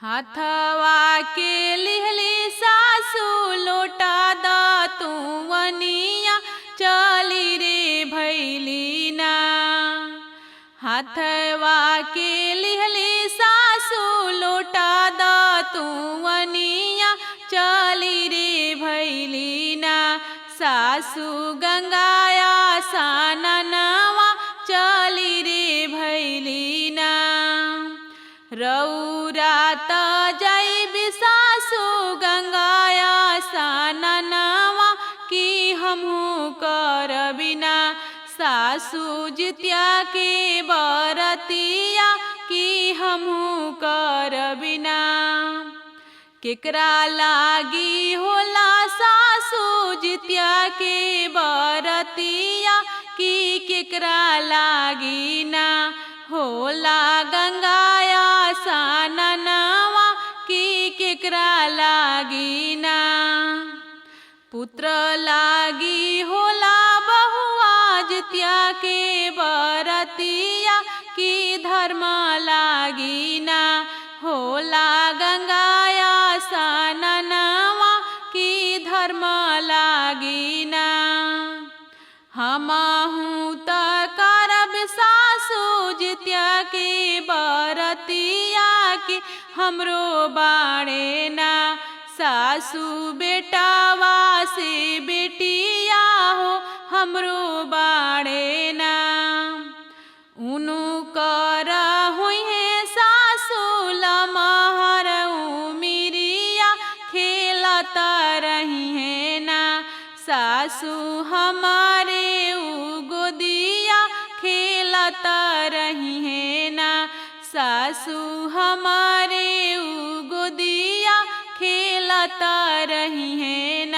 हाथवा के लिहली सासू लोटा दा तुवनिया चली रे भैली ना। हाथवा के लिहली सासू लोटा दा तुवनिया चली रे भैली ना। सासू गंगाया साननवा चली रे भैली ना। रौरा त जैब सासू गंगाया साननवा की हमहू करबिना। सासू जितिया के बरतिया की हमहू करबिना। केकरा लागी होला सासू जितिया के बरतिया की केकरा लागी ना। होला गंगाया साननवा की केकरा लागी ना। पुत्र लागी होला बहुआ जितिया के बरतिया की धर्म लागी ना। होला गंगाया साननवा की धर्म लागी ना। हमहू त करब सासू जितिया के बरतिया के हमरो बाणे ना। सासू बेटावा से बेटिया हो हमरो बाणे ना। उनु कर हुई है सासू लमहर उमिरिया खेलत रही है ना। सासू हमारे गोदिया खेलत रही है ना। सासू हमारे गोदिया खेलत रही है ना।